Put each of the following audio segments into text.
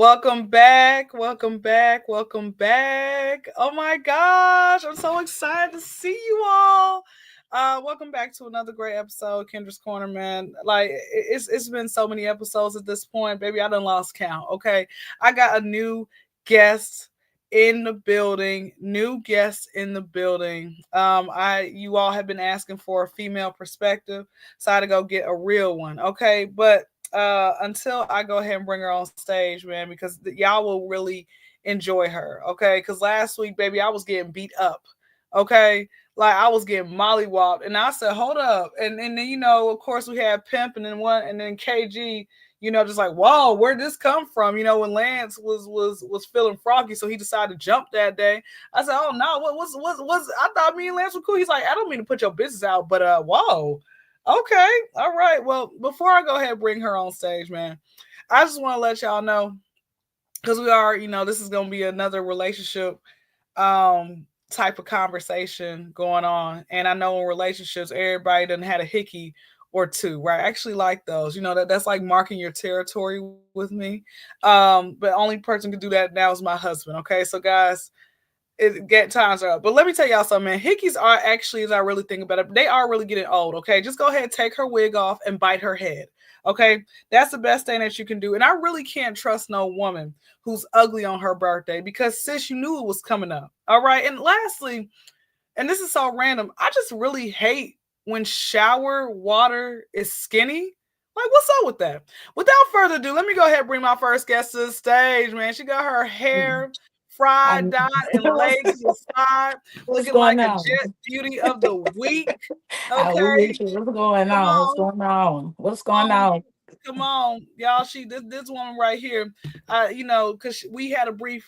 Welcome back. Welcome back. Welcome back. Oh my gosh. I'm so excited to see you all. Welcome back to another great episode, Kyndra's Corner, man. Like it's been so many episodes at this point, baby. I done lost count. Okay. I got a new guest in the building. New guest in the building. I you all have been asking for a female perspective, so I had to go get a real one. Okay, but until I go ahead and bring her on stage, man, because y'all will really enjoy her. Okay, because last week, baby, I was getting beat up. Okay, like I was getting mollywhopped, and I said, "Hold up!" And then of course, we had Pimp, and then KG. Just like, whoa, where'd this come from? When Lance was feeling froggy, so he decided to jump that day. I said, oh no, what's I thought me and Lance were cool. He's like, I don't mean to put your business out, but whoa. Okay. All right. Well, before I go ahead and bring her on stage, man, I just want to let y'all know, because we are, this is going to be another relationship type of conversation going on. And I know in relationships, everybody done had a hickey or two, right? I actually like those. That's like marking your territory with me. But only person can do that now is my husband. Okay. So guys, get times are up. But let me tell y'all something, man. Hickeys are actually, as I really think about it, they are really getting old. Okay, just go ahead, take her wig off, and bite her head. Okay, that's the best thing that you can do. And I really can't trust no woman who's ugly on her birthday, because sis, you knew it was coming up. All right, and lastly, and this is so random, I just really hate when shower water is skinny. Like, what's up with that? Without further ado, let me go ahead and bring my first guest to the stage, man. She got her hair fried, I'm dot, and what's, laid to the side, what's looking like going a on? jet beauty of the week. We Okay, with you. What's going come on? What's on, going on? What's come going on, on? come on, y'all. This woman right here, because we had a brief,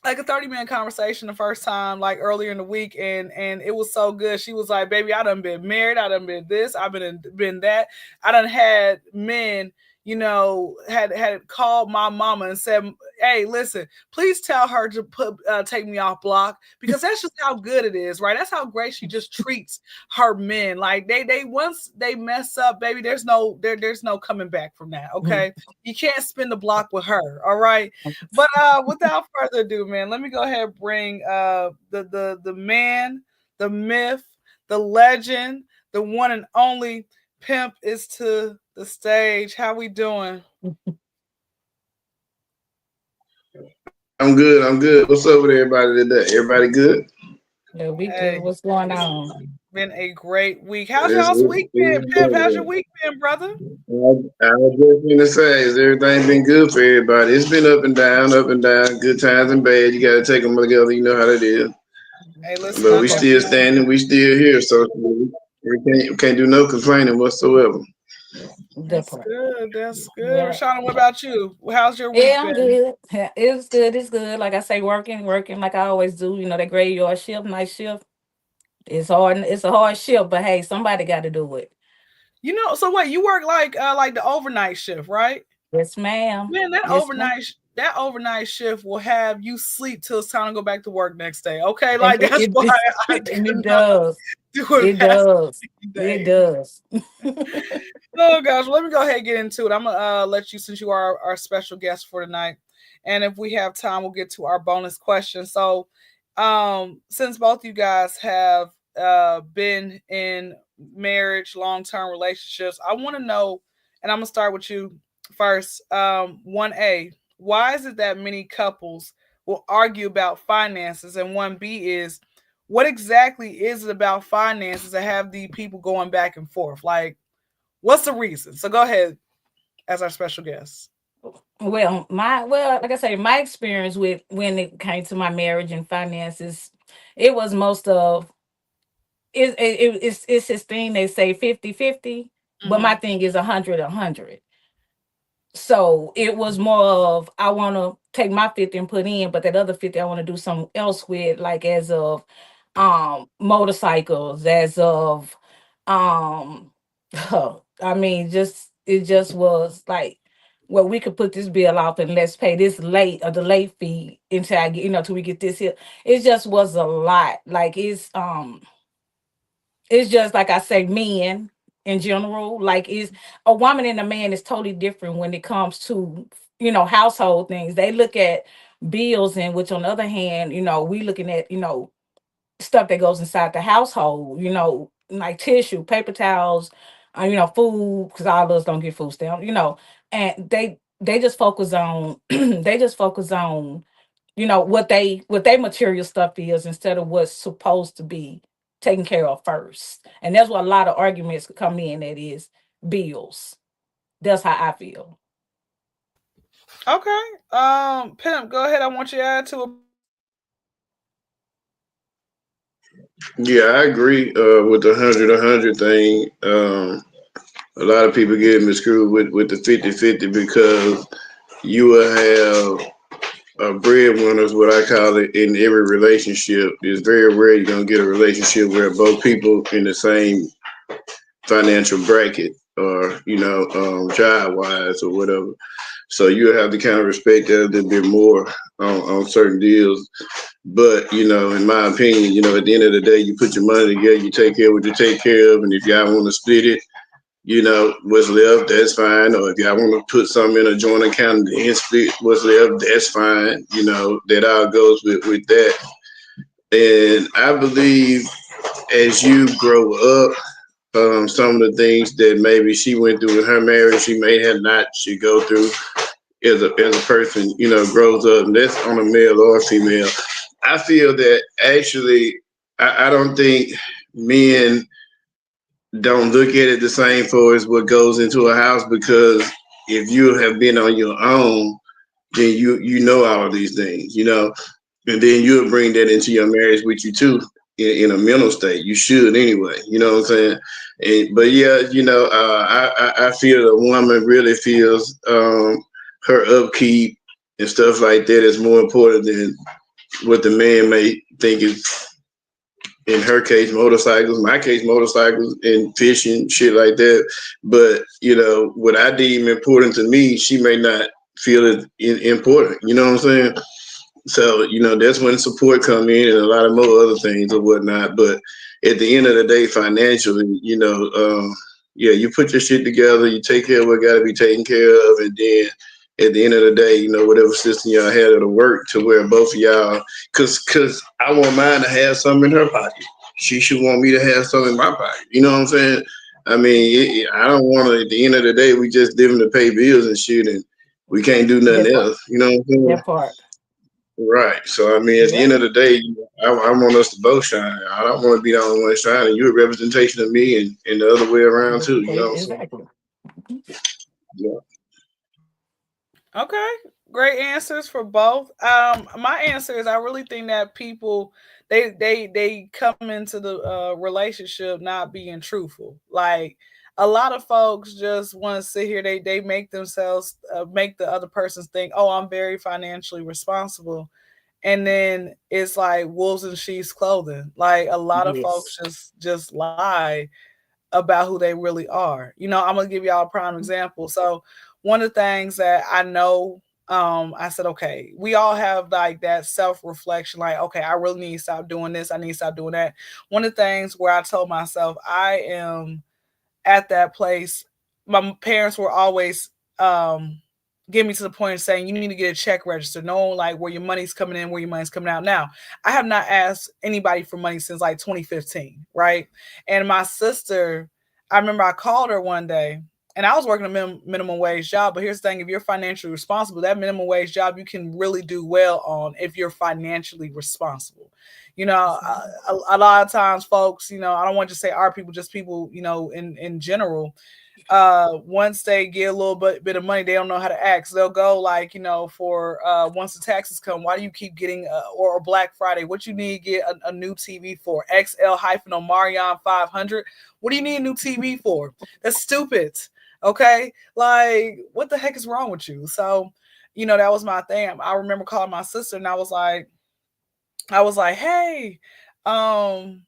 like a 30-minute conversation the first time, like earlier in the week, and it was so good. She was like, baby, I done been married, I done been this, I've been that, I done had men, had called my mama and said, hey, listen, please tell her to take me off block, because that's just how good it is, right? That's how great she just treats her men. Like they once they mess up, baby, there's no coming back from that. Okay, you can't spin the block with her. All right. But without further ado, man, let me go ahead and bring the man, the myth, the legend, the one and only Pimp is to the stage. How we doing? I'm good. I'm good. What's up with everybody today? Everybody good? Yeah, we good. Hey, What's going it's on? been a great week. How's It's, y'all's it's, week been, it's Pimp? How's your good. week been, brother? I was just gonna say, is everything been good for everybody? It's been up and down, up and down, good times and bad. You got to take them together. You know how that is. Hey, listen, But I we still definitely standing. We still here. So we can't do no complaining whatsoever. That that's part. good. That's good. Yeah. Rashana, what about you? How's your week Yeah, I'm been? good. Yeah, it's good. It's good. Like I say, working like I always do. That graveyard shift, night shift. It's hard. It's a hard shift, but hey, somebody got to do it. So wait, you work like the overnight shift, right? Yes, ma'am. Man, Yes, ma'am. that overnight shift will have you sleep till it's time to go back to work next day. Okay, And like that's why I and it cannot does. do it It past does. 60 It days. does. Oh gosh, let me go ahead and get into it. I'm gonna let you, since you are our special guest for tonight, and if we have time, we'll get to our bonus question. So, since both you guys have been in marriage, long term relationships, I want to know, and I'm gonna start with you first. 1A, why is it that many couples will argue about finances, and 1B is, what exactly is it about finances that have the people going back and forth? Like, what's the reason? So go ahead as our special guest. Like I say, my experience with when it came to my marriage and finances, it was most of it's this thing they say 50-50, but my Mm-hmm. thing is 100-100. So it was more of I want to take my 50 and put in, but that other 50 I want to do something else with, like as of motorcycles, as of um I mean, just it just was like, well, we could put this bill off and let's pay this late or the late fee until I get, till we get this here. It just was a lot. Like it's just like I say, men in general, like is a woman and a man is totally different when it comes to household things. They look at bills, and which on the other hand, we looking at, stuff that goes inside the household, like tissue, paper towels, food, because all of us don't get food stamps, and they just focus on they just focus on what they material stuff is, instead of what's supposed to be taken care of first. And that's what a lot of arguments come in, that is bills. That's how I feel. Okay. Pimp, go ahead. I want you to add to it. Yeah, I agree with the 100 thing. A lot of people get miscrewed with the 50-50 because you will have breadwinners, what I call it, in every relationship. It's very rare you're gonna get a relationship where both people in the same financial bracket, or job wise or whatever. So you have to kind of respect that a little bit more on certain deals. But in my opinion, at the end of the day, you put your money together, you take care of what you take care of, and if y'all want to split it, what's left, that's fine. Or if y'all want to put something in a joint account and then split what's left, that's fine. That all goes with that. And I believe as you grow up, some of the things that maybe she went through in her marriage, she may have not should go through as a person, grows up, and that's on a male or female. I feel that actually, I don't think men don't look at it the same for as what goes into a house, because if you have been on your own, then you know all of these things, and then you'll bring that into your marriage with you too, in a mental state. You should anyway. You know what I'm saying? But yeah, I feel the woman really feels her upkeep and stuff like that is more important than what the man may think is. In her case, motorcycles. My case, motorcycles and fishing, shit like that. But what I deem important to me, she may not feel it important. You know what I'm saying? So, that's when support come in and a lot of more other things or whatnot. But at the end of the day, financially, yeah, you put your shit together, you take care of what got to be taken care of, and then at the end of the day, whatever system y'all had, it'll work to where both of y'all, cause I want mine to have something in her pocket. She should want me to have something in my pocket. You know what I'm saying? I mean, I don't want to. At the end of the day, we just living to pay bills and shit, and we can't do nothing That part. else. You know what I'm saying? That part. Right. So I mean, at the Yep. end of the day, I want us to both shine. I don't want to be the only one shining. You're a representation of me, and the other way around too. You know what I'm saying? Exactly. Yeah. Okay, great answers for both. My answer is I really think that people they come into the relationship not being truthful. Like a lot of folks just want to sit here. They make themselves make the other persons think, oh, I'm very financially responsible, and then it's like wolves in sheep's clothing. Like a lot of folks Yes. just lie about who they really are. I'm gonna give y'all a prime example. So one of the things that I know, I said, okay, we all have like that self-reflection, like, okay, I really need to stop doing this, I need to stop doing that. One of the things where I told myself I am at that place, my parents were always get me to the point of saying you need to get a check register, know like where your money's coming in, where your money's coming out. Now, I have not asked anybody for money since like 2015, right? And my sister, I remember I called her one day, and I was working a minimum wage job. But here's the thing: if you're financially responsible, that minimum wage job you can really do well on if you're financially responsible. A lot of times, folks, I don't want to say our people, just people, in general, once they get a little bit of money, they don't know how to act. So they'll go like, for once the taxes come, why do you keep getting or Black Friday? What you need to get a new TV for? XL hyphen Omarion 500. What do you need a new TV for? That's stupid. Okay, like what the heck is wrong with you? So, that was my thing. I remember calling my sister and I was like, hey, um,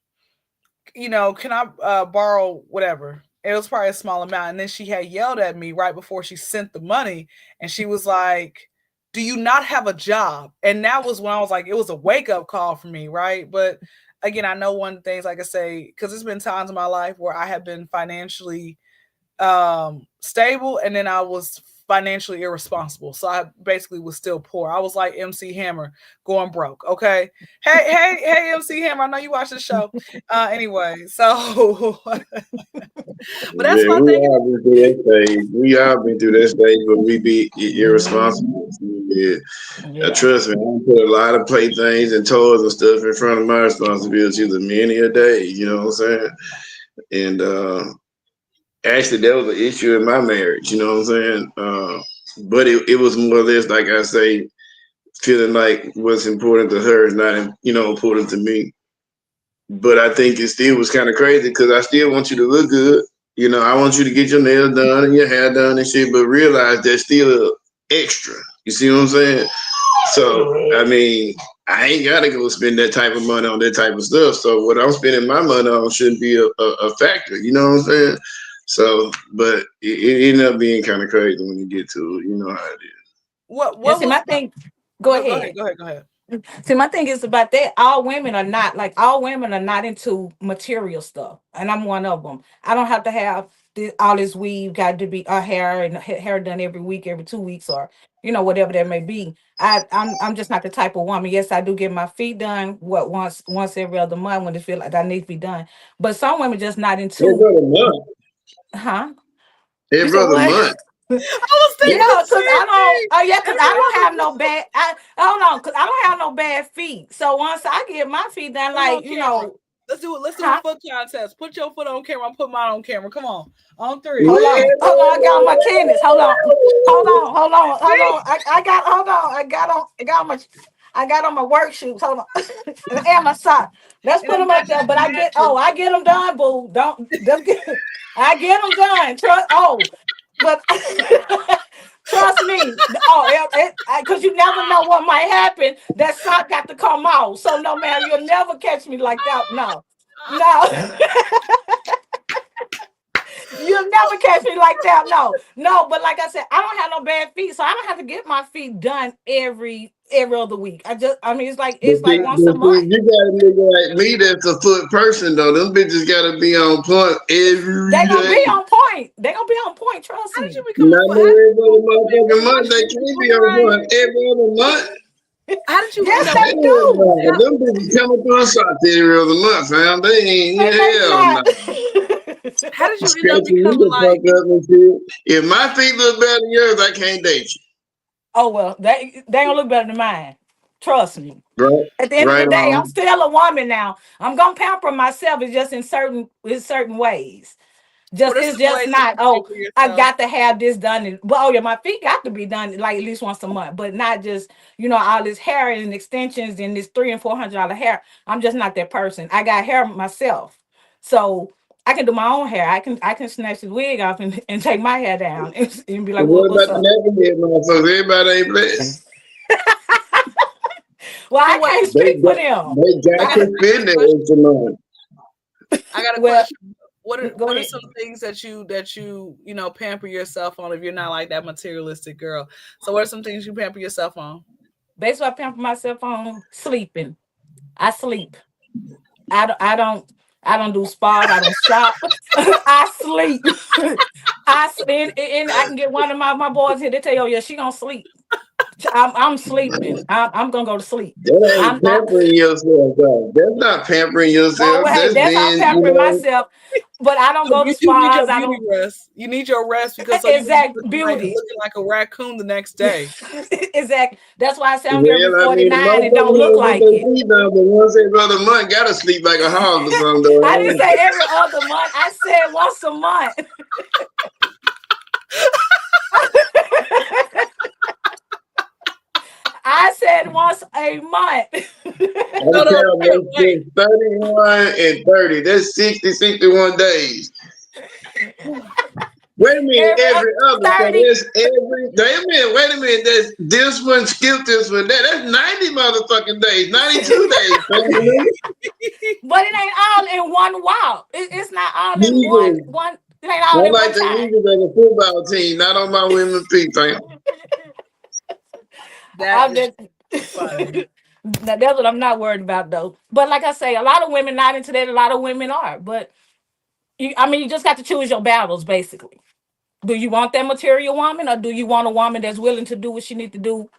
can I borrow whatever? It was probably a small amount. And then she had yelled at me right before she sent the money. And she was like, do you not have a job? And that was when I was like, it was a wake up call for me, right? But again, I know one of the things, like I say, because there's been times in my life where I have been financially stable, and then I was financially irresponsible. So I basically was still poor. I was like MC Hammer going broke. Okay. Hey, MC Hammer. I know you watch the show. Anyway, so but that's Yeah, my we thing. all been through that stage. We all been through that stage where we be irresponsible. Yeah. Yeah. Trust me, I put a lot of playthings and toys and stuff in front of my responsibilities a many a day. You know what I'm saying? And actually, that was an issue in my marriage. You know what I'm saying? But it was more or less like I say, feeling like what's important to her is not important to me. But I think it still was kind of crazy because I still want you to look good. I want you to get your nails done and your hair done and shit, but realize there's still extra. You see what I'm saying? So, I mean, I ain't got to go spend that type of money on that type of stuff. So, what I'm spending my money on shouldn't be a factor. You know what I'm saying? So, but it ended up being kind of crazy when you get to it. You know how it is. What And what see, was my thing. Go go ahead, ahead. go ahead, go ahead. See, my thing is about that. All women are not into material stuff, and I'm one of them. I don't have to have all this weave. Got to be hair and hair done every week, every 2 weeks, or whatever that may be. I'm just not the type of woman. Yes, I do get my feet done. What once every other month when it feel like that needs to be done. But some women just not Every into. other month. Huh? You Every said other what? month. I was thinking Yeah, the cause I same don't. thing. Oh yeah, cause I Every don't other have no month. bad. Hold on, cause I don't have no bad feet. So once I get my feet done, Put 'em like on camera. Let's do a huh? foot contest. Put your foot on camera. I'll put mine on camera. Come on three. Hold on. I got on my tennis. Hold on. I got. Hold on. I got on my work shoes. Hold on, and my sock. Let's And put it them up there. But I get. matches. I get them done, boo. Don't just get. I get them done. Trust. But trust me. Because you never know what might happen. That sock got to come off. So no, man, you'll never catch me like that. No, no. You'll never catch me like that. No. But like I said, I don't have no bad feet, so I don't have to get my feet done every other week. I mean, it's like But see, once a month. you gotta look like me. That's a foot person though. Them bitches gotta be on point They every gonna be day. on point. They gonna be on point. Trust How did you me. become a Not foot? no How did every you become other a foot man? motherfucking month. They Everybody should can't be be on around point here. every other month. How did you end Yes, up they Hell becoming? do. no. Them bitches coming through the shots every other month, fam. They ain't And they hell not. no. How did you end up Scratching me becoming the like? fuck up and shit. If my feet look better than yours, I can't date you. Oh well, they gonna look better than mine. Trust me. Right? At the end of the Right day, I'm on. still a woman now. I'm gonna pamper myself. It's just in certain ways. What are It's some just ways that not, you pay oh, for I yourself? got to have this done. But oh yeah, my feet got to be done like at least once a month, but not just, all this hair and extensions and this $300 and $400 hair. I'm just not that person. I got hair myself. So I can do my own hair. I can snatch the wig off and take my hair down and be like, But what, what what's about the up? knucklehead motherfuckers? Everybody ain't blessed. Well, So I wait, can't They speak for got, them. they got I to can't I got spend a that question. extra money. I got a well question. What are go what are ahead. some things that you pamper yourself on if you're not like that materialistic girl? So what are some things you pamper yourself on? Basically I pamper myself on sleeping. I sleep. I don't do spas. I don't shop. I sleep. I sleep, and I can get one of my boys here. They tell you, oh yeah, she gonna sleep. I'm sleeping. I'm gonna go to sleep. That I'm ain't not. pampering yourself, though. That's not pampering Oh yourself. well, hey, That's that's how I'm being, pampering myself. But I don't So go to you need your spas. I beauty don't rest. You need your rest because so you can be exact beauty. looking like a raccoon the next day. Exact. That's why I say I'm getting to be well, I mean, 49 and don't motherfuckers look want to get like their it. feet done, but once every other month, gotta sleep like a hog or something, I didn't though. say every other month. I said once a month. I said once a month. I'm No, no, telling you, wait. it's 31 and 30. That's 60, 61 days. Wait a minute, Every every other. So 30. that's every. Wait a minute. That's this one, skip this one. That's 90 motherfucking days, 92 days, family. But it ain't all in one walk. It's not all in one Eagles. one. It ain't all I in like one the time. Eagles as a football team, not on my women's feet, fam. That I'm is just funny. now, that's what I'm not worried about though. But like I say, a lot of women not into that. A lot of women are. But I mean, you just got to choose your battles, basically. Do you want that material woman, or do you want a woman that's willing to do what she need to do?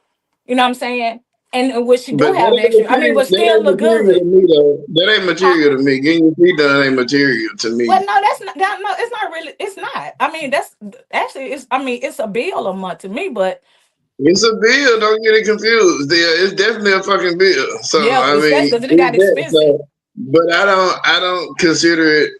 You know what I'm saying? And what she do But have the extra, I mean, but that still ain't look material good. to me though. That ain't Huh? material to me. Getting your feet done ain't material to Well, me. no, that's not that, no, it's not really, it's not. I mean, that's actually it's I mean, it's a bill a month to me, but It's a bill. Don't get it confused. Yeah, it's definitely a fucking bill. So yeah, I especially mean, because it it's got that. expensive. So, but I don't consider it.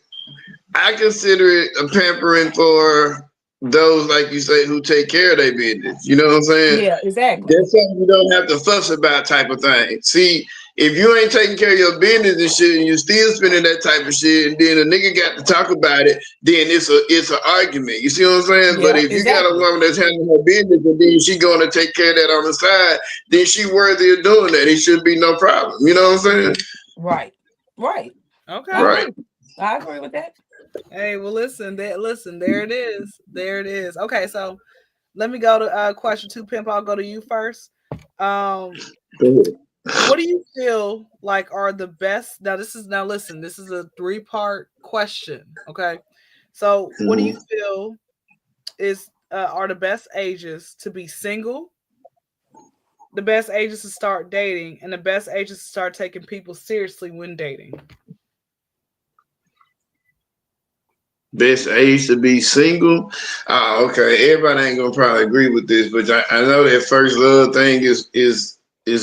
I consider it a pampering for those, like you say, who take care of their business. You know what I'm saying? Yeah, exactly. That's something you don't have to fuss about, type of thing. See, if you ain't taking care of your business and shit, and you still spending that type of shit, and then a nigga got to talk about it, then it's an argument. You see what I'm saying? But Yeah, if you got a exactly. woman that's handling her business and then she going to take care of that on the side, then she worthy of doing that. It should be no problem. You know what I'm saying? Right. Right. I Okay. Right. agree. I agree with that. Hey, well, listen, there it is. There it is. Okay, so let me go to question two, Pimp. I'll go to you first. Um, what do you feel like are the best? Now listen, this is a three-part question. Okay, so what do you Mhm. feel is are the best ages to be single, the best ages to start dating, and the best ages to start taking people seriously when dating? Best age to be single. Okay. Everybody ain't gonna probably agree with this, but I know that first love thing is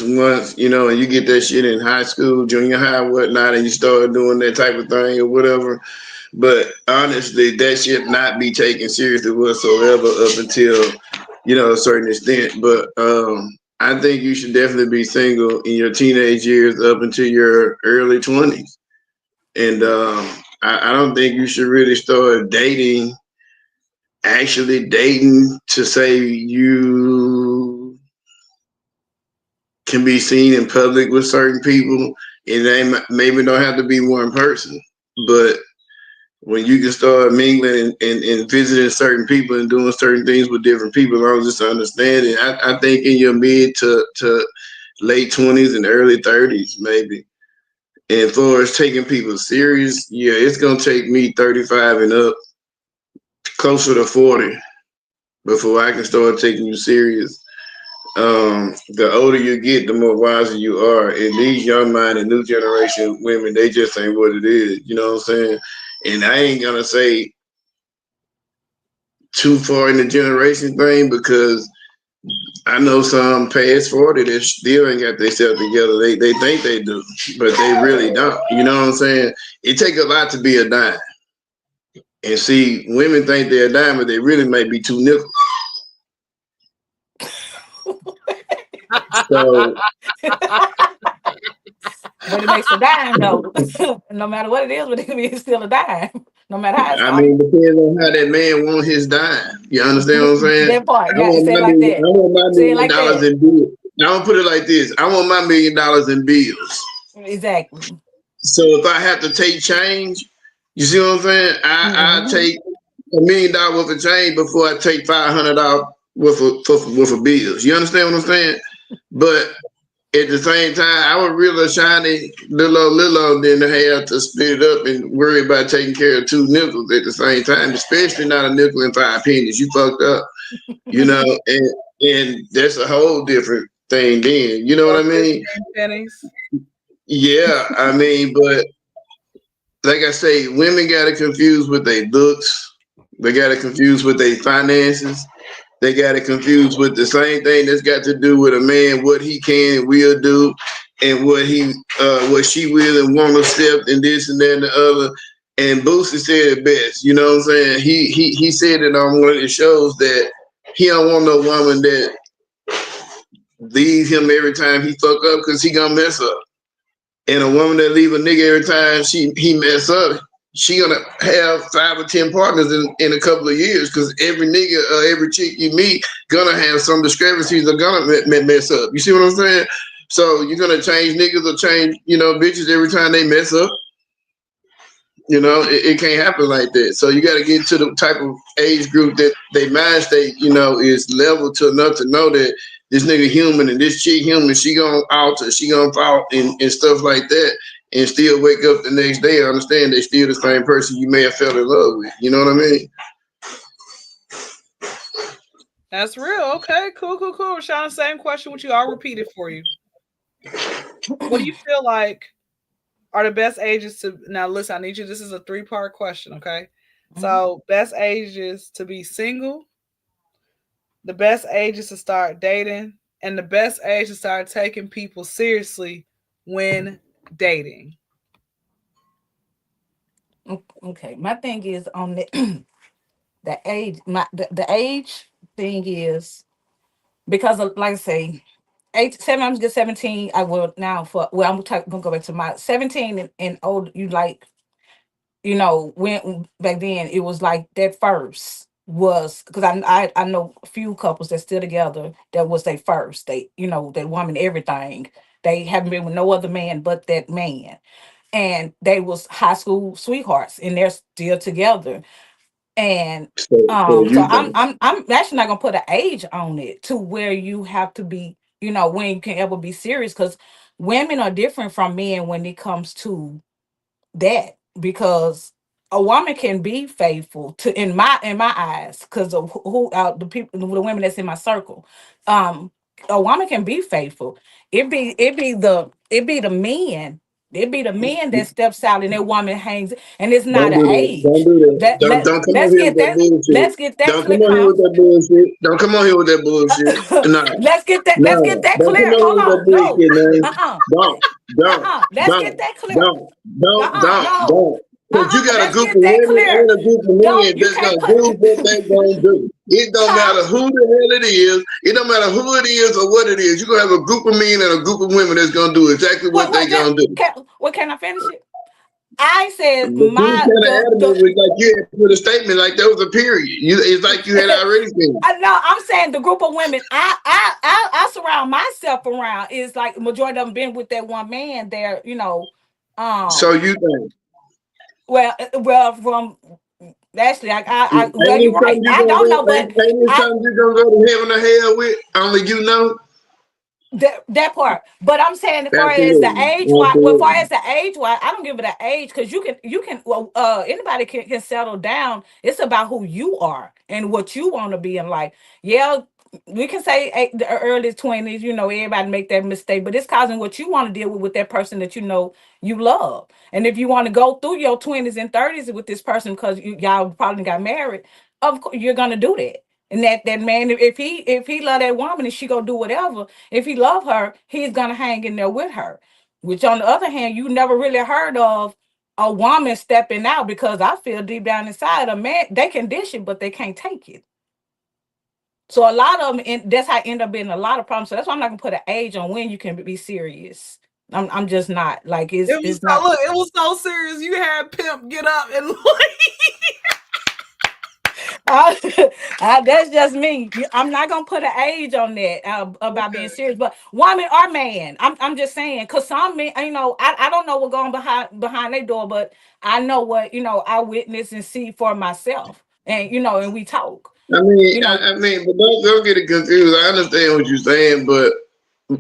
once, and you get that shit in high school, junior high, whatnot, and you start doing that type of thing or whatever. But honestly, that should not be taken seriously whatsoever up until a certain extent. But I think you should definitely be single in your teenage years up until your early 20s. And I don't think you should really start actually dating to say you can be seen in public with certain people. It maybe don't have to be one person, but when you can start mingling and visiting certain people and doing certain things with different people, as long as it's understanding, I think in your mid to late 20s and early 30s, maybe. And far as taking people serious, yeah, it's gonna take me 35 and up, closer to 40, before I can start taking you serious. The older you get, the more wiser you are. And these young minded new generation women, they just ain't what it is. You know what I'm saying? And I ain't gonna say too far in the generation thing because I know some past 40 that still ain't got themselves together. They think they do, but they really don't. You know what I'm saying? It take a lot to be a dime. And see, women think they're a dime, but they really may be two nickels. So But it makes a dime though. No matter what it is, but it's still a dime. No matter how it I started. mean, depends on how that man want his dime. You understand what I'm saying? That part. Yeah, say it like I that. want my Say it million like dollars that. in bills. I don't put it like this. I want my $1 million in bills. Exactly. So if I have to take change, you see what I'm saying? I Hmm. take $1 million worth of change before I take $500 worth of bills. You understand what I'm saying? But at the same time, I would really shiny little than to have to split it up and worry about taking care of two nickels at the same time, especially not a nickel and 5 pennies. You fucked up, and that's a whole different thing then. You know what Or I mean? 15 pennies. Yeah, I mean, but like I say, women got it confused with their looks. They got it confused with their finances. They got it confused with the same thing that's got to do with a man, what he can and will do, and what she will and won't accept, and this and that and the other. And Boosie said it best. You know what I'm saying? He said it on one of the shows that he don't want no woman that leaves him every time he fuck up because he gonna mess up. And a woman that leave a nigga every time he mess up, she gonna have 5 or 10 partners in a couple of years because every nigga or every chick you meet gonna have some discrepancies or gonna mess up. You see what I'm saying? So you're gonna change niggas or change bitches every time they mess up. It can't happen like that. So you got to get to the type of age group that they mind state, is level to enough to know that this nigga human and this chick human, she gonna alter, she gonna fall and stuff like that, and still wake up the next day and understand they still the same person you may have fell in love with. You know what I mean? That's real. Okay, cool, cool, cool. Sean, same question which you. I'll repeat it for you. What do you feel like are the best ages to now listen, I need you, this is a three-part question, okay? Mhm. So best ages to be single, the best ages to start dating, and the best age to start taking people seriously when dating. Okay, my thing is on the the age. The age thing is because of, like I say, 7. I'm just 17. I will now for well. Gonna go back to my 17 and old. You like, when back then it was like that first was because I know a few couples that's still together that was their first. They, that woman, everything. They haven't been with no other man but that man, and they was high school sweethearts, and they're still together. And So so you I'm think I'm I'm actually not gonna put an age on it to where you have to be, when you can ever be serious, because women are different from men when it comes to that, because a woman can be faithful to, in my eyes, because of who the people, the women that's in my circle. um a woman can be faithful. It be the men. It be the men that steps out and that woman hangs, and it's not don't an do that. Don't age. do that. Let Don't let don't come on let's here with get that that bullshit. let's get that Don't come clear, on here with huh? that bullshit. Don't come on here with that bullshit. No, Let's get no. that Don't come clear. on here Hold with that on. No. bullshit, man. Uh-uh. Don't, don't, Let's get don't, that clear. don't, don't, don't, No. don't. Because you got a Let's group get of that women clear. and a group of Don't men You that's can't gonna do what they put gonna do. It don't huh? matter who the hell it is. It don't matter who it is or what it is. You're gonna have a group of men and a group of women that's gonna do exactly what they Just gonna do. can I finish it? I said But you was my kind of adamant with like you had put a statement like that was a period. It's like you had already said. I know. I'm saying the group of women I surround myself around is like majority of them been with that one man there. So Um. you think From actually, well, ain't you're this right. something you I gonna don't go? know, but Ain't this I something you gonna go to heaven or hell with? Only you know. that part. But I'm saying, as far as the Absolutely, age wise, well, as far absolutely. as the age wise, I don't give it an age, because you can well, anybody can settle down. It's about who you are and what you want to be in life. Yeah, we can say the early 20s. Everybody make that mistake, but it's causing what you want to deal with that person that you love. And if you want to go through your 20s and 30s with this person because y'all probably got married, of course you're gonna do that. And that man, if he love that woman and she gonna do whatever, if he love her, he's gonna hang in there with her. Which on the other hand, you never really heard of a woman stepping out, because I feel deep down inside a man, they can dish it, but they can't take it. So a lot of them, and that's how I end up being a lot of problems. So that's why I'm not gonna put an age on when you can be serious. I'm just not like It was it's not. it was so serious. You had Pimp get up and like, That's just me. I'm not gonna put an age on that about being okay. serious, but woman or man, I'm just saying, because some men, I don't know what's going behind their door, but I know what I witness and see for myself, and and we talk. I mean, You know, but don't get it confused. I understand what you're saying, but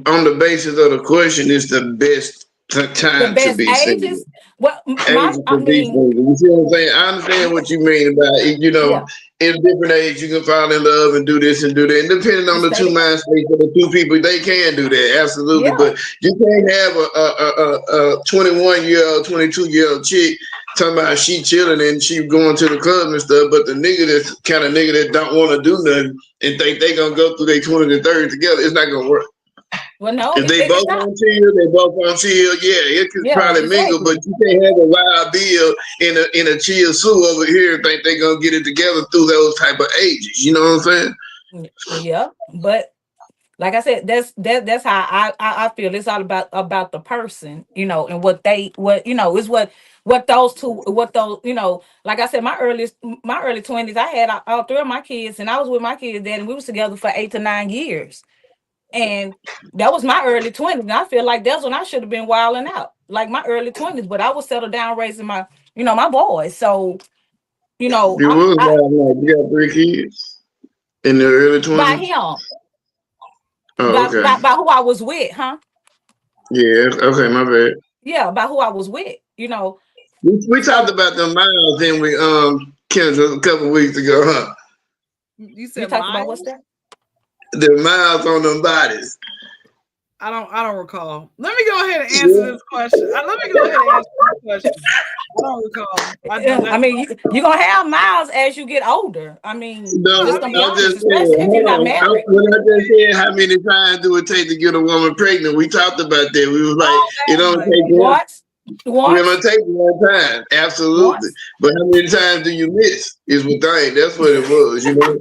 on the basis of the question, it's the best the time to best be single. ages. Well, Ages I to be mean, single. You see what I'm saying? I understand yeah, what you mean about it. yeah, In different age, you can fall in love and do this and do that. And depending on and the stay two together. mind states of the two people, they can do that absolutely. Yeah, But you can't have a 21-year-old, 22-year-old chick talking about she chilling and she going to the club and stuff. But the nigga that's kind of nigga that don't want to do nothing and think they gonna go through their 20s and 30s together, it's not gonna work. well, no, If they it's both not. on chill, they both on chill. Yeah, it could Yeah, probably mingle, but exactly. you can't have a wild bill in a chill Sue over here and think they gonna get it together through those type of ages. You know what I'm saying? Yeah, but like I said, that's how I feel. It's all about the person, and what is what those two, what those, like I said, my early 20s, I had all three of my kids, and I was with my kids then, and we was together for 8 to 9 years, and that was my early 20s, and I feel like that's when I should have been wilding out, like my early 20s, but I was settled down raising my boys, so You was wild. You got 3 kids in the early by 20s. him, Oh, by, okay. by by who I was with, huh? Yeah. Okay. My bad. Yeah, by who I was with. We talked So about the miles, then we Kendra, a couple weeks ago, huh? You you said talked about what's miles? that? the miles on them bodies. I don't recall. Let me go ahead and answer this question. Let me go ahead and answer this question. I don't recall. I mean, you're gonna have miles as you get older. I mean, No, just gonna be I'm honest, just especially saying. if you're not Hold on. married. When I just said how many times do it take to get a woman pregnant, we talked about that. We was like, it don't take one. It don't take one time, absolutely. Once. But how many times do you miss? Is what thing. That's what it was. You know.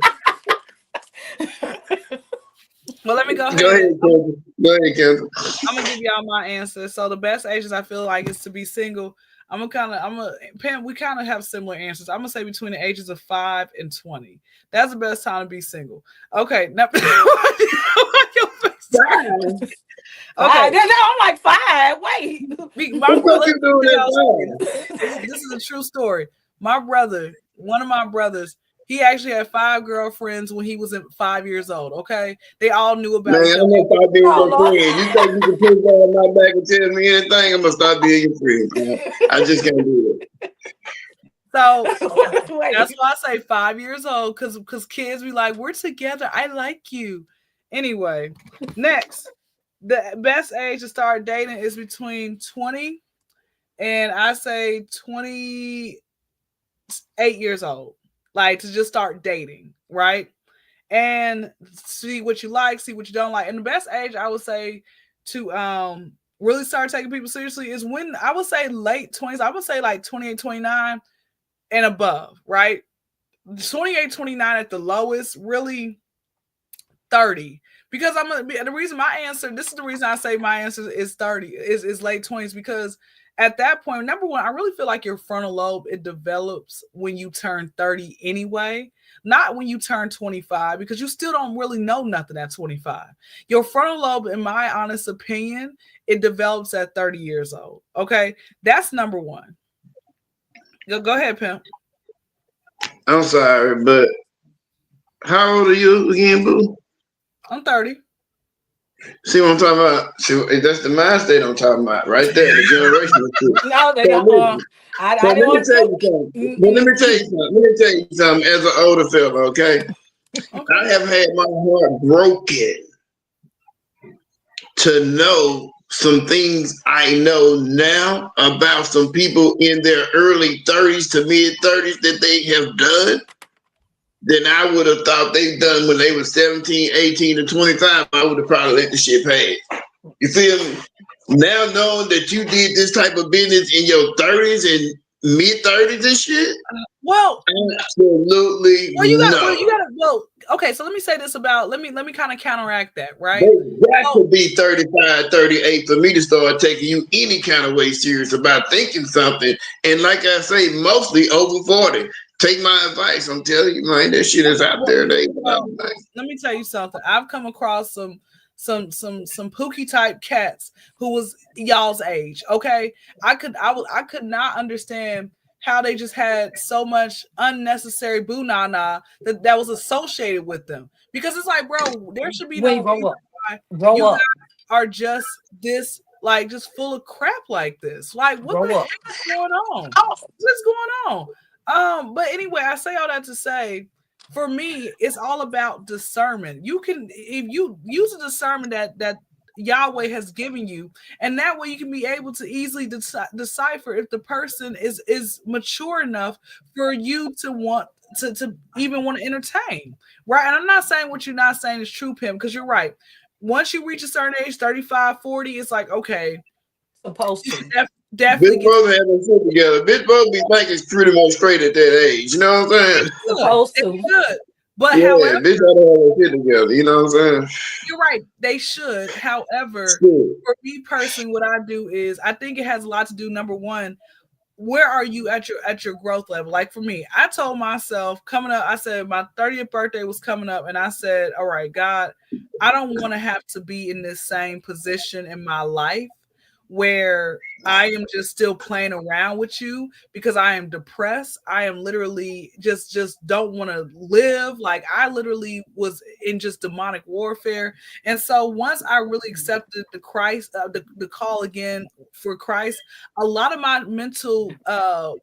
Well, let me go ahead. Go ahead, Kendra. Go ahead, Kendra. I'm gonna give y'all my answer. So the best ages I feel like is to be single. Pam, we kind of have similar answers. I'm gonna say between the ages of 5 and 20. That's the best time to be single. Okay, now, okay. I'm like 5. Wait, my brother. This is a true story. My brother, one of my brothers, he actually had 5 girlfriends when he was 5 years old. Okay, they all knew about each other. I'm gonna start being your friend. You think you can put that on my back and tell me anything? I'm gonna start being your friend. Man. I just can't do it. So that's why I say 5 years old, because kids be like, we're together. I like you. Anyway, next, the best age to start dating is between 20 and I say 28 years old. Like to just start dating, right? And see what you like, see what you don't like. And the best age I would say to really start taking people seriously is when I would say late 20s. I would say like 28, 29 and above, right? 28, 29 at the lowest, really 30. Because I'm gonna be the reason my answer, this is the reason I say my answer is 30, is late 20s, because at that point, number one, I really feel like your frontal lobe, it develops when you turn 30 anyway, not when you turn 25, because you still don't really know nothing at 25. Your frontal lobe, in my honest opinion, it develops at 30 years old. Okay, that's number one. Go ahead, Pimp. I'm sorry, but how old are you again, boo? I'm 30. See what I'm talking about? See, that's the mind state I'm talking about, right there, the generational shit. No, they don't. I didn't want to tell you something. But let me tell you something. Let me tell you something. As an older fella, okay, I have had my heart broken to know some things I know now about some people in their early 30s to mid 30s that they have done than I would have thought they done when they were 17, 18, and 25. I would have probably let the shit pass. You feel me? Now knowing that you did this type of business in your 30s and mid 30s and shit. Well, absolutely. Okay, so let me say this about let me kind of counteract that, right? They got to be 35, 38 for me to start taking you any kind of way serious about thinking something. And like I say, mostly over 40. Take my advice. I'm telling you, man, that shit is out there. Let me tell you something. I've come across some pookie type cats who was y'all's age. Okay, I could not understand how they just had so much unnecessary boo na that was associated with them, because it's like, bro, there should be no grow up. You guys are just this, like, just full of crap like this. Like, what the heck is going on? What's going on? But anyway, I say all that to say, for me, it's all about discernment. You can, if you use a discernment that Yahweh has given you, and that way you can be able to easily decipher if the person is mature enough for you to want to even want to entertain, right? And I'm not saying what you're not saying is true, Pim, because you're right. Once you reach a certain age, 35, 40, it's like, okay, supposed to. Definitely. Bitch both have their shit together. Bitch both be thinking pretty much straight at that age. You know what I'm saying? Supposed to. Good. But yeah, however, bitch ought to have their shit together. You know what I'm saying? You're right. They should. However, for me personally, what I do is I think it has a lot to do. Number one, where are you at your growth level? Like for me, I told myself coming up, I said my 30th birthday was coming up, and I said, all right, God, I don't want to have to be in this same position in my life where I am just still playing around with you because I am depressed. I am literally just don't want to live. Like I literally was in just demonic warfare. And so once I really accepted the Christ, the call again for Christ, a lot of my mental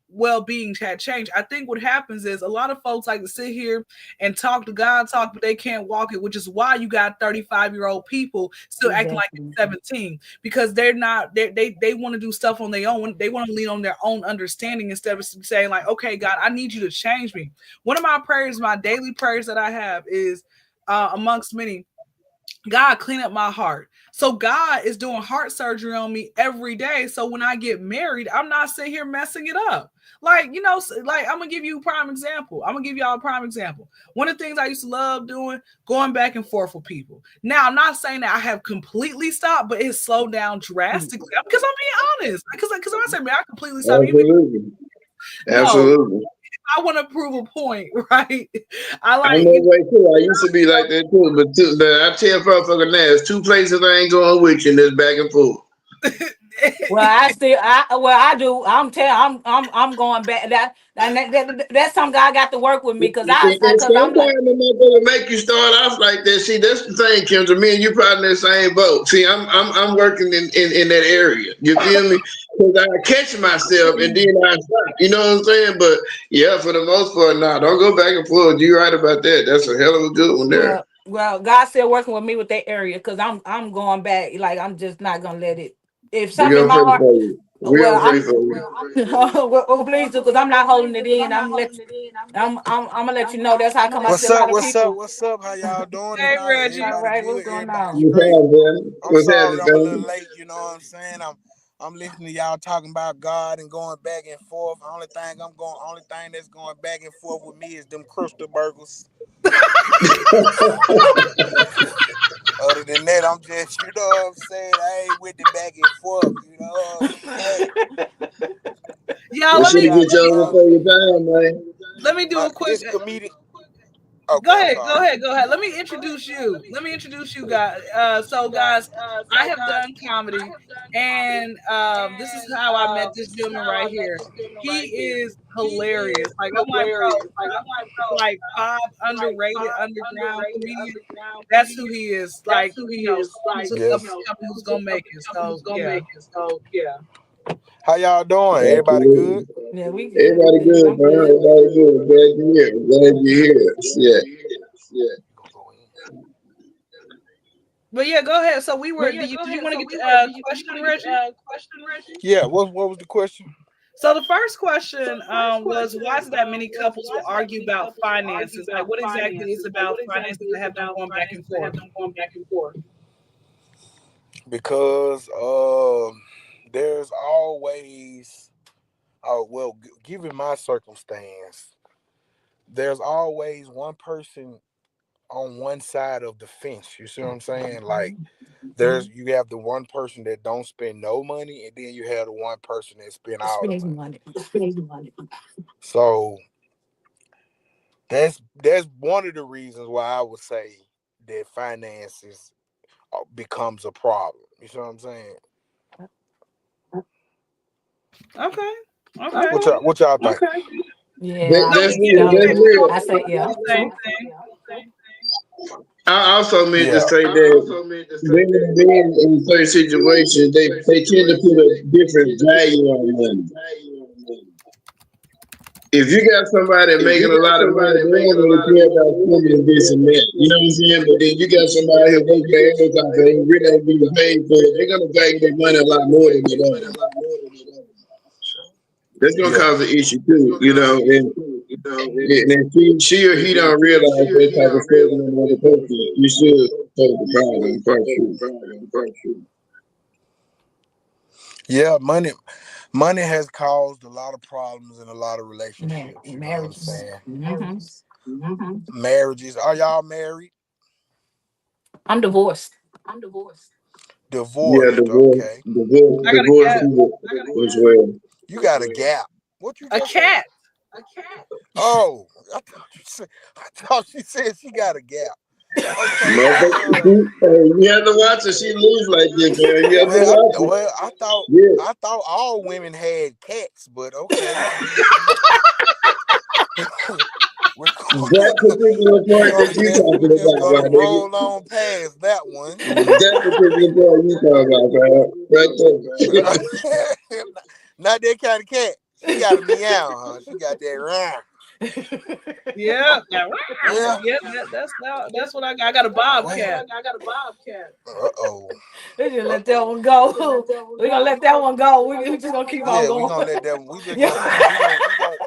well-being had changed. I think what happens is a lot of folks like to sit here and talk to God, talk, but they can't walk it, which is why you got 35-year-old people still acting like they're 17 because they're not they want to do stuff on their own. They want to lean on their own understanding instead of saying like, okay, God, I need you to change me. One of my prayers, my daily prayers that I have is amongst many, God, clean up my heart. So God is doing heart surgery on me every day. So when I get married, I'm not sitting here messing it up. Like, you know, like I'm gonna give you a prime example. I'm gonna give y'all a prime example. One of the things I used to love doing, going back and forth with people. Now, I'm not saying that I have completely stopped, but it's slowed down drastically because I'm being honest. Because I say, man, I completely stopped. Absolutely. No, Absolutely. I want to prove a point, right? I I'm like, that way too. I used to be like that too. But I tell motherfucker now, there's two places I ain't going with you, and there's back and forth. Well, I do. I'm going back. That's something God got to work with me because And I'm like, sometimes I'm not gonna make you start off like that. See, that's the thing, Kyndra. Me and you probably in the same boat. See, I'm working in that area. You feel me? Because I catch myself and then I stop. You know what I'm saying? But yeah, for the most part, nah, don't go back and forth. You're right about that. That's a hell of a good one there. God's still working with me with that area because I'm going back. Like I'm just not gonna let it. If We something in gonna my pray heart, for you. We well, gonna pray for you. please do because I'm not holding it in. I'm gonna let you know. That's how come I see What's a up? lot of What's up? people. What's up? How y'all doing hey, tonight? Reggie. All Everybody right, what's good? going Everybody on? What's straight? happening, I'm What's sorry happening, I'm a little man? late, you know what I'm saying? I'm listening to y'all talking about God and going back and forth. Only thing that's going back and forth with me is them crystal burgers. Other than that, I'm just, you know what I'm saying? I ain't with the back and forth, you know what I'm saying? Y'all, We How should have y'all get you doing? over for your time, man. let me do a quick. This comedian. Okay, Go I'm ahead, sorry. go ahead, go ahead. Let me introduce you. Let me introduce you guys. So guys, I have done comedy, and this is how I met this gentleman right here. He is hilarious. Like I'm like, bro, like five underrated underground comedian. That's who he is. Like, you know, someone who's up and coming who's gonna make it. So yeah. How y'all doing? Everybody good? Absolutely. Yeah, we good. We Everybody good. good, I'm man. good. Everybody good. Glad you're here. Glad you're here. Yeah. But yeah, go ahead. So we were. Did you want to get the question, Reggie? Yeah, what was the question? So the first question was, why is it that many couples will argue about finances? Like, what exactly is about finances that have them going back and forth? Because there's always given my circumstance, there's always one person on one side of the fence. You see what I'm saying? Like you have the one person that don't spend no money, and then you have the one person that spend all the Spending money. money. So that's one of the reasons why I would say that finances becomes a problem. You see what I'm saying? Okay, okay. What y'all think? Yeah, No, we That's get it. real. We That's say the real. I say same, yeah. the same thing. I also meant to Yeah. say that women being in certain situations, they tend to put a different value on money. If you got somebody making a lot of money, they don't really care about spending this and that. You know what I'm saying? But then you got somebody who works their ass off and they really ain't getting paid for it. They're gonna value their money a lot more than they do. That's gonna Yeah. cause an issue too, you know. And if she or he don't realize that type of stuff in another person, you should take the problem first. Yeah, money has caused a lot of problems in a lot of relationships. You know what I'm Marriages. saying? Hmm. Marriages. Are y'all married? I'm divorced. Yeah, Divorced. Okay. I got a divorce cat. people as well. You got a gap. What you A just said? cat. Oh, I thought you said she got a gap. Okay. You have to watch her. She lose like this, man. You have to watch her. I thought all women had cats, but okay, That particular part that you we're talking just about, gonna my nigga. roll on past that one. That particular part you talking about, bro. Right there. Not that kind of cat. She got a meow, huh? She got that round. Yeah, Yeah. that's what I got. I got a bobcat. Uh-oh. We just let that one go. We gonna let that one go. We just gonna keep on Yeah, going. we gonna let that one. We just Yeah. gonna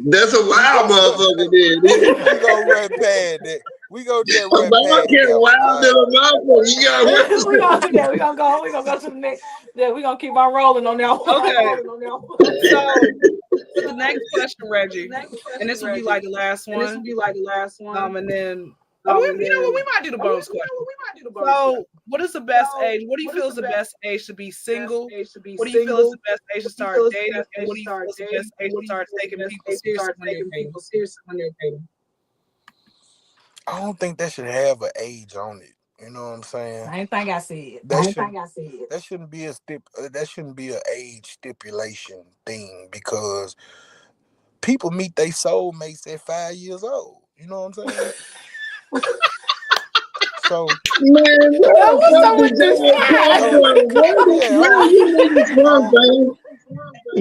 That's a wild motherfucker, dude. we gonna run past that. We gonna just A run past bobcat that one. wild than a motherfucker. You gotta watch We gonna it. do that. We gonna go to the next. Yeah, we gonna keep on rolling on that one. Okay, so for the next question, Reggie, and this will be like the last one. And then you know what? We might do the bonus question. So, what is the best age? What do you feel is the best age to be single? What do you feel is the best age to start dating? And what do you feel is the best age to start taking people seriously when they're dating? I don't think that should have an age on it. You know what I'm saying? Same thing I said. That shouldn't be that shouldn't be an age stipulation thing because people meet their soulmates at 5 years old. You know what I'm saying? So Man, where That the was fuck so did much y'all come time. from? Where you niggas from, man?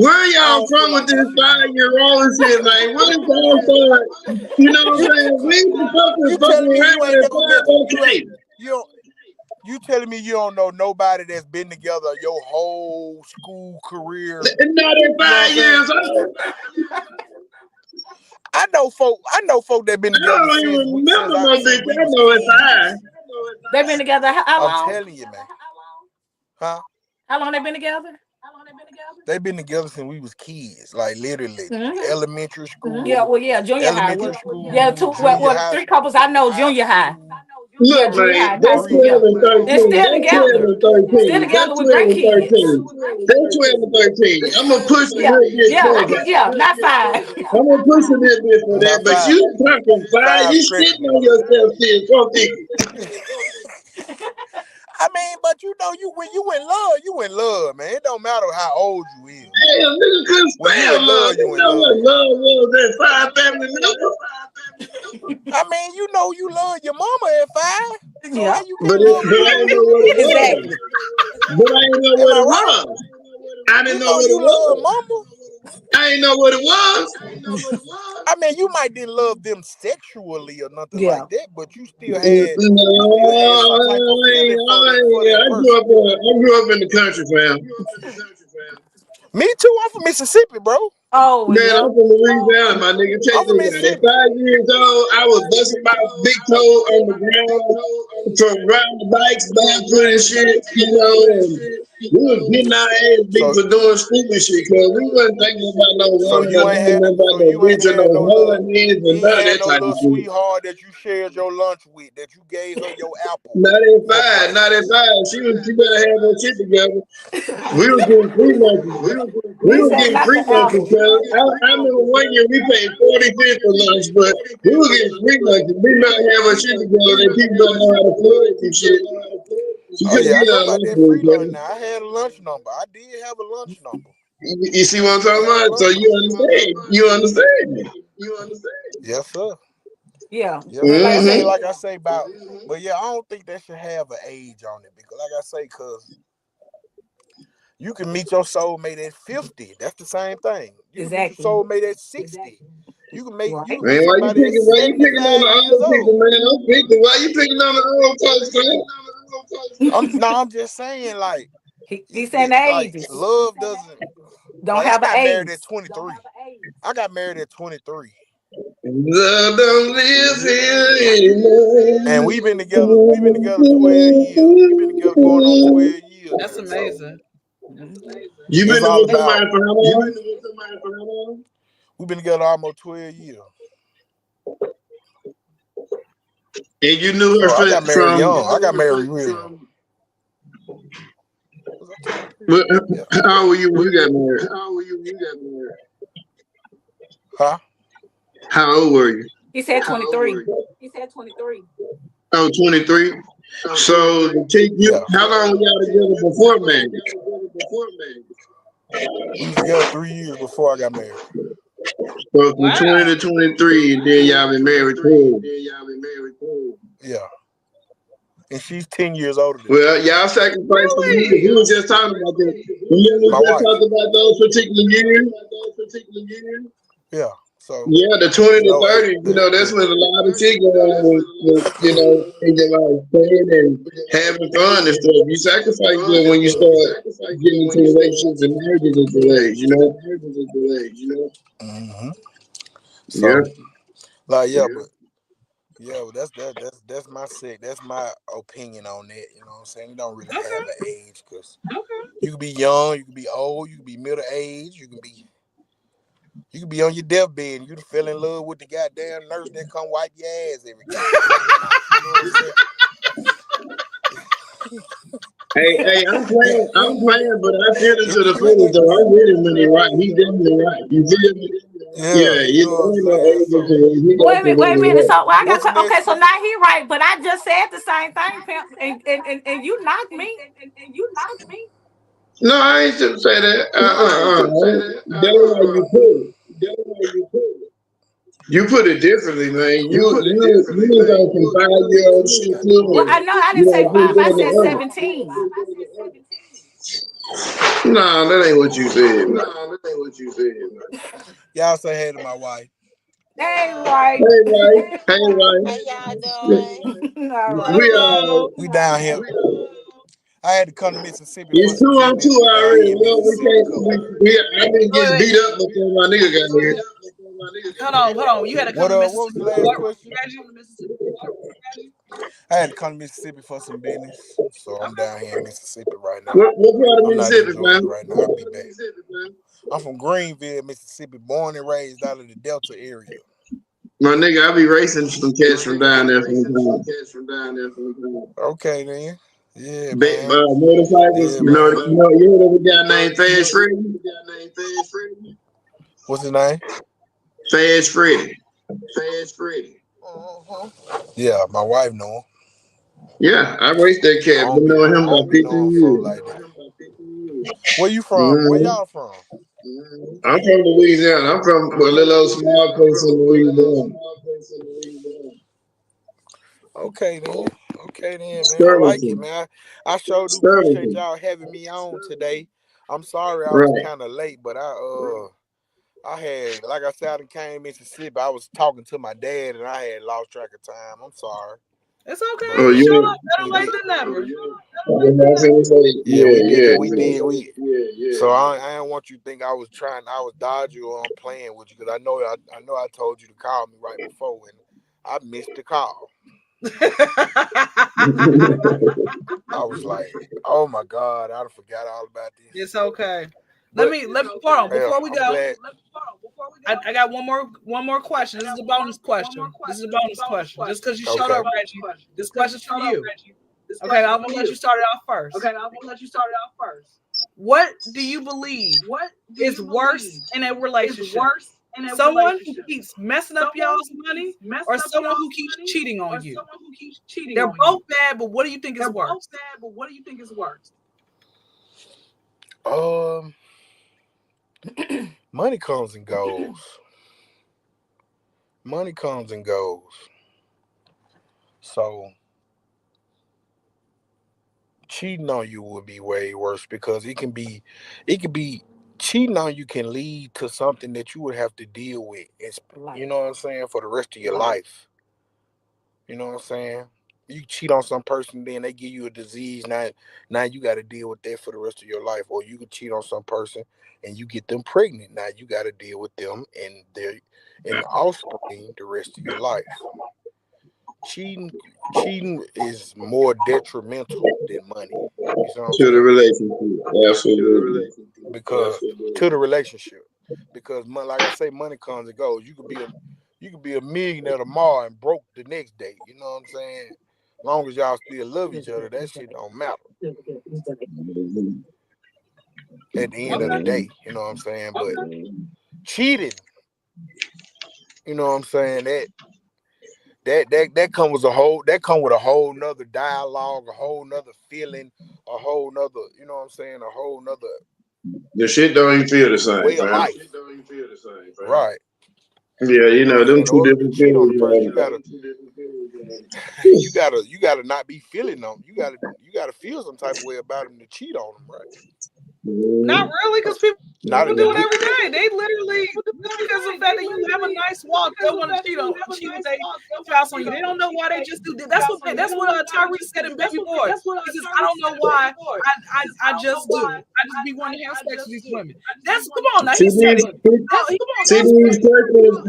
Where I y'all don't feel from with like this 5-year-old shit, man? Where y'all from? You know what I'm saying? We the you fucking telling me you ain't around at never met 5, okay. you telling me you don't know nobody that's been together your whole school career. And not at You know what 5 I'm saying? years old. I know folk that been I together don't even remember no since bitch. we I was know at kids. 5. They been together how I'm long? telling you, man. Huh? How long they been together? They've been together since we was kids, like literally elementary school, Yeah, well, yeah, junior high. elementary Yeah, school, two. junior Well, high three couples I school, know, high junior high. school. Yeah, Look, junior man, high and high that's school. 12 Yeah, and they're 13. still That's 12 together. and Still 13. together That's with 12 and grandkids. 13. That's 12 and 13. I'm going to push a Yeah, little bit yeah, further. yeah. Not 5. I'm going to push a little bit for that. Not But you five. talking 5, Five you stretching sitting it. on yourself still. Don't think. I mean, but you know, when you in love, man. It don't matter how old you is. Hell, nigga couldn't When you spell in love. love, You you in know what love. love was at 5 family members. I mean, you know you love your mama at 5. So Yeah, how you But can't love her I no didn't more? know what it was. exactly. But I didn't know Am what I it right? was. I didn't You know know what it you love was. mama. I didn't know what it was. I mean, you might didn't love them sexually or nothing Yeah. like that, but you still had some type of feeling for that person. I grew up in the country, fam. Me too. I'm from Mississippi, bro. Oh, well, Man, yeah. I'm from Louisiana, my nigga. Check I'm from this out. At Mississippi. 5 years old, I was busting my big toe on the ground from riding the bikes, barefoot and shit, you know, and we was getting our ass beat So for doing stupid shit, cause we wasn't thinking about no so woman or you ain't thinking had about so no you ain't bitch or no had no hoe little and niggas you and ain't none of had that no type of little shit. sweetheart that you shared your lunch with, that you gave her your apple Not at for 5, not at breakfast. 5. She better have her shit together. We was getting free lunches. We He was said getting not free the lunches, apple. cuz. I remember one year we paid 40 cents for lunch, but we were getting free lunches. We not have our shit together and people don't know how to flourish and shit. She Oh couldn't yeah, I get know our about lunch that for each free lunch other. now. I had a lunch number. I did have a lunch number. You see what I'm I talking had a about? So lunch you number. understand. You understand me. Yes, sir. Yeah. Yes, sir. Like I I mean, Mm-hmm. say, like I say about, but yeah, I don't think that should have an age on it because, like I say, cause you can meet your soulmate at 50. That's the same thing. You can meet your exactly. soulmate at 60. You Right. can meet Man, somebody at why you picking on 75 the years old people, old. man? I'm 50. Why you picking on the old folks, man? I'm just saying, He saying the like ages. love doesn't. Don't Like I have an got married age. at 23. I got married at 23, Love don't live here and anymore. we've been together. We've been together 12 years. We've been together going on 12 years That's now. So amazing. Mhm. You it's been all with about. somebody for how long? We've been together almost 12 years. And you knew her So I got married from young. I got married real. Was I 23? what, Yeah. how old were you when you got married? Huh? How old were you? He said 23. Oh, 23. So the chick, how long were y'all together before marriage? We was together 3 years before I got married. So from 20 to 23, and then y'all been married 12. Yeah. And she's 10 years older than me. Well, y'all sacrificed for me. We were just talking about that. Remember we just talked about those particular years? Yeah. So yeah, the 20 to 30, that's when a lot of shit going on with thinking like playing and having fun and stuff. You sacrifice that when you start getting into relationships and marriages at your age, Mm-hmm. So, Yeah. but that's my that's my opinion on that. You know what I'm saying? You don't really have an age because you can be young, you can be old, you can be middle age, you can be on your deathbed and you fell in love with the goddamn nurse that come wipe your ass every night. You know what I'm saying? Hey, I'm playing, but I feel it to the fullest though. I'm with him when he's right. He's definitely right. You feel me? Yeah, you know what I'm saying? So, Wait a minute. So I what's got okay. next? So now he right, but I just said the same thing, pimp, and you knocked me. No, I ain't just say that. That was how you put it. You put it differently, man. You was on some 5-year-old shit too. Well, I And, know I didn't say you 5. I doing said the other. 17. Nah, that ain't what you said, man. Y'all say hey to my wife. Hey, right. Hey, right. How y'all doing? All right. We down here. I had to come to Mississippi for It's 2 some on 2 business. We down already. here in Mississippi. I didn't get beat up before my nigga got here. Hold on. You had to come to What was Mississippi. the last question? I had to come to Mississippi for some business, so I'm down here in Mississippi right now. What part of I'm not in Mississippi, man? Georgia right now. I'll be back. I'm from Greenville, Mississippi, born and raised out of the Delta area. My nigga, I be racing some cats from down there sometimes. Okay then. Yeah, Big man. motorcycles, Yeah, man. you know what guy named Fast Freddy? What's his name? Fast Freddy. Yeah, my wife know him. Yeah, I raced that I cat. don't Been be knowing knowing, him I about don't be knowing 15 folk years. like that. Where you from? Where Mm-hmm. y'all from? I'm from Louisiana. I'm from a little old small place in Louisiana. Okay then, man. I like it, Sterling. man. I sure do appreciate Sterling. y'all having me on today. I'm sorry I was Right. kind of late, but I had, like I said, I came Mississippi. I was talking to my dad and I had lost track of time. I'm sorry. It's okay. But Oh, You showed you? up better late than never. yeah, we did it. We Yeah. did. So I don't want you to think I was dodging or I'm playing with you because I know I told you to call me right before and I missed the call. I was like, oh my God, I forgot all about this. It's okay. But Let me hold on before we I'm go. glad. I got one more question. This is a bonus question. Just because you showed Okay. up, Reggie. This question's for you. Okay, I'm gonna let you start it off first. What do you believe is worse in a relationship? Someone who keeps messing up y'all's money, or someone who keeps cheating on you? They're both bad, but what do you think is worse? Money comes and goes. Money comes and goes. So cheating on you would be way worse because it can be cheating on you can lead to something that you would have to deal with. You know what I'm saying, for the rest of your life. You know what I'm saying? You cheat on some person, then they give you a disease. Now you got to deal with that for the rest of your life. Or you can cheat on some person and you get them pregnant. Now you got to deal with them and their the offspring the rest of your life. Cheating is more detrimental than money. You see what I'm To the saying? relationship. Absolutely. Because to the relationship, because like I say, money comes and goes. You could be a millionaire tomorrow and broke the next day. You know what I'm saying? As long as y'all still love each other, that shit don't matter at the end of the day. You know what I'm saying? But cheating, you know what I'm saying, that come with a whole nother dialogue, a whole nother feeling, a whole nother, you know what I'm saying, a whole nother The shit don't even feel the same, way of fam. life. Right. Yeah, You know, them in two order to different cheat on things, a person, man. you gotta not be feeling them. You gotta feel some type of way about them to cheat on them, right? Not really, because people Not do in a it good. every day. They literally, just because of the fact that you have a nice walk, they'll want to cheat with their spouse on you. They don't know why they just do. That's what Tyrese said in Baby Boy. He says, I don't know why I just do. I just be wanting to have sex with these women. That's come on now. He See said these, it. No, he see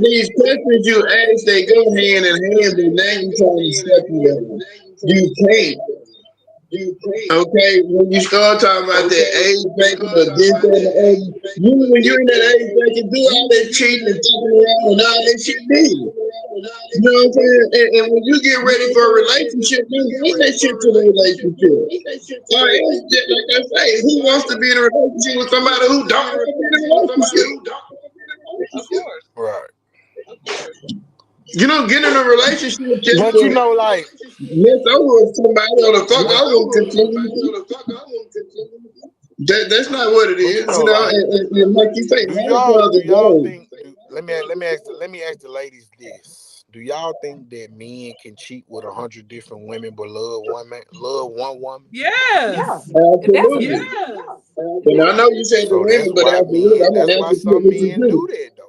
these questions you ask, they go hand in hand, but now you trying to separate them. You can't. Okay, when you start talking about that age bracket or this that, and the other, when you're in that age bracket, do all that cheating and fucking around and all that shit, do. You know what I'm saying? And when you get ready for a relationship, you bring that shit to the relationship. All right, like I say, who wants to be in a relationship with somebody who don't want to be in a relationship? of course. Right. You don't get in a relationship just But to you know, like, mess over with somebody or to fuck over and continue. That's not what it but you is, know, like, and like you say, do marriage y'all was do a y'all goal. think? Let me ask the ladies this: do y'all think that men can cheat with 100 different women but love one woman? Yeah, Yes. Absolutely. definitely. Yes. And I know you said the So women, that's but why absolutely, men. I'm That's gonna why answer to some what you men do. do that though.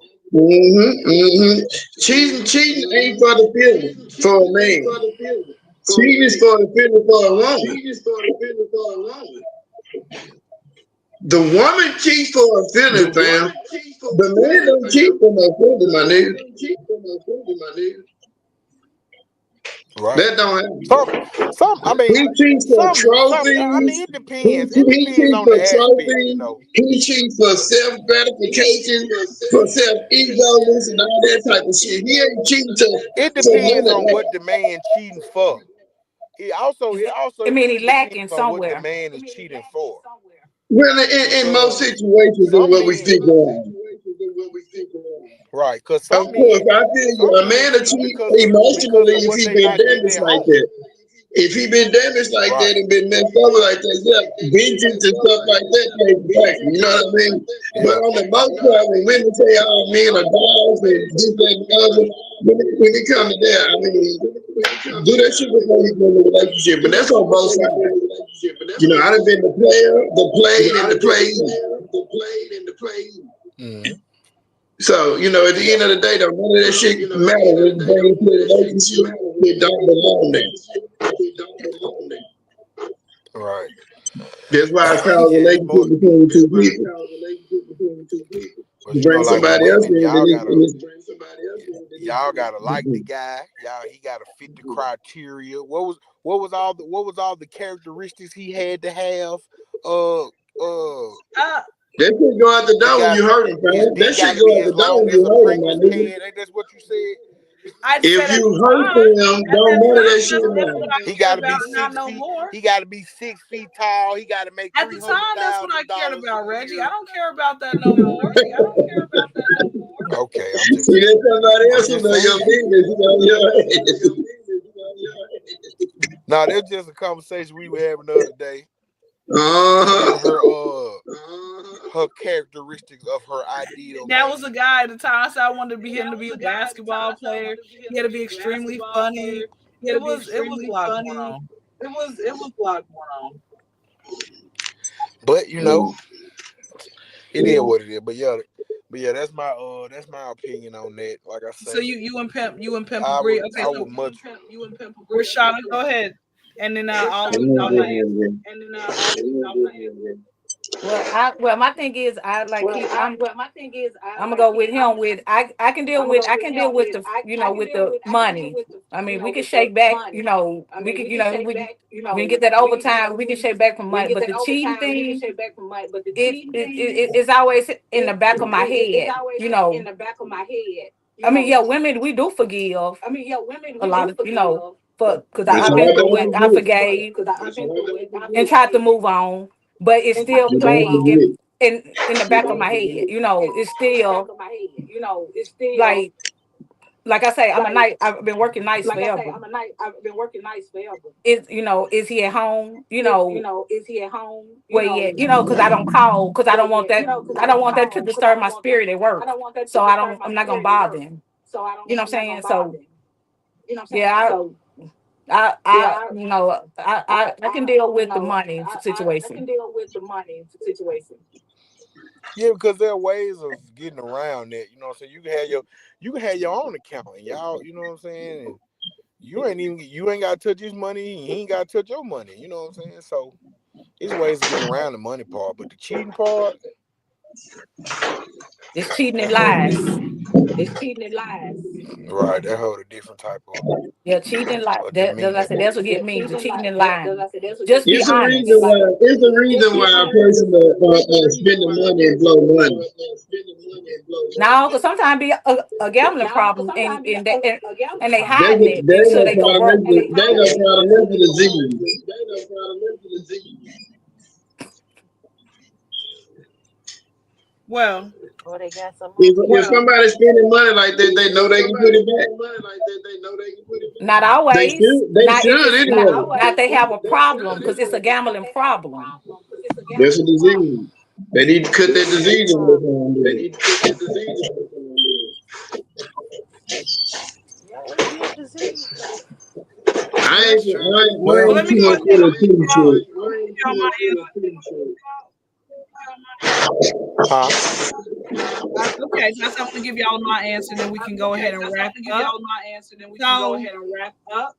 Cheating ain't for the feeling for a man. Cheating is for the feeling for a woman. The woman cheats for a feeling, fam. The man don't cheat for no feeling, my nigga. Right. That don't happen. Some, I mean, He cheats for some. I mean, trophies. it depends. It He depends cheats on for the aspect, you trophies. know. He cheats for self gratification, for self egoless and all that type of shit. He ain't cheating It to depends on money. what the man cheating for. It also I mean, he really depends lacking on what the somewhere. man is cheating for. Really, in most Because situations, is some what we men, speak on. right? Because Of course, I feel you. A man to cheat cheat because emotionally of if what he they been not getting damaged at like home. that. If he been damaged like that Right. and been messed over like that, yeah, vengeance and stuff like that plays a factor. You know what I mean? But Yeah. on the most part, when women say, "Oh, men are dogs," and this, that, and the other, when it comes to that, I mean, do that shit before you go in a relationship. But that's on both sides. You know, I done been the player, the played, and the played. Mm-hmm. So, you know, at the Yeah. end of the day, though, none of that shit matter when you bring it to a relationship. It don't belong there. Right. That's why it's called a Yeah, it's more. relationship between two people. But You you know, bring like with somebody else women, in, then y'all gotta like the guy. Y'all he gotta fit the criteria. What was all the characteristics he had to have? Uh Uh, that shit go out the he door when got you hurt him, his fam. That dick shit gotta go be out as the door long when as you a hurt him, my pregnant nigga. pad. Ain't that's what you said? I'd If said at you the hurt time, them, at don't that none of that time, shit that's what matter. I He cared gotta be about, not six no feet. more. He gotta be 6 feet tall. He gotta make At the three hundred time, that's what I thousand cared dollars a about, Reggie. I year. don't care about that no more. Okay, See, there's somebody I'm else who just know your saying. business, you know your ass. Now that's just a conversation we were having the other day. She was giving Uh-huh. her characteristics of her ideal That was man. a guy at the time. I said I wanted to be him to be a basketball player. He had to be extremely funny. It was a lot going on. But you know, Mm. it is what it is. But yeah, that's my opinion on that. Like I So say, you and Pimp I agree. would Okay, I so would much. Rashada, go ahead, and then I'll land. Well, my thing is, I like I'm gonna go with him. I can deal with the with the money. I mean, we can shake back. We can get that overtime. We can shake back from money. But the cheating thing, it's always in the back of my head. I mean, yeah, women we do forgive a lot of for because It's I've been hard to through it. I overlook. forgave and tried to move on, but it still It's hard to played overlook. in the back of my head. It's still like like I say, I've been working nights Like I say, forever. I've been working nights forever. Is he at home? Is he at home? Where he at? Because I don't call, because I Where don't he want at? that. Because I I don't don't want that to call, because I disturb don't my want that. spirit at I work. don't want that to So disturb my I'm not gonna spirit at bother work. him. So You know what I'm I'm not saying? gonna bother So him. You know what I'm saying? yeah, So I yeah, I can deal with the money I can situation. deal with the money situation. Yeah, because there are ways of getting around that. You know what I'm saying? You can have your own account, and y'all, you know what I'm saying? And you ain't got to touch his money. He ain't got to touch your money. You know what I'm saying? So it's ways of getting around the money part, but the cheating part, It's cheating and that hold a lies. different. It's cheating and lies. Right, that hold a different type Yeah, cheating and lies. of That's I demeanor. said that's what Yeah, get me. The cheating cheating like and that. lying. I said that's what Just gets be me. It's the The cheating and reason honest. why. lying. It's the reason why a person spend the money and blow money. No, because sometimes be a gambling Now, because problem, sometimes be a and gambling they problem, They hiding it they until gonna they try go to make broke. it. They gonna try to make it a disease. Well, or they got some If money. somebody's spending money like that, they know they can put it back. Not They always. should. They Not if should it's Not not anyway. not always. they have a They should problem because it's a anyway. Not gambling they have a problem. problem because it's a That's a gambling problem. disease. They need to cut that disease in their phone. They need to put that disease in the phone. Yeah, it be a disease though. well, I that's ain't. true. I Well, Well, ain't let me too go much ahead for and the titty y'all, shit. y'all my huh? okay. So I'm gonna give y'all my answer, then we can go Okay, ahead so and that's wrap something to give up. y'all my answer, then we can go So ahead and wrap up.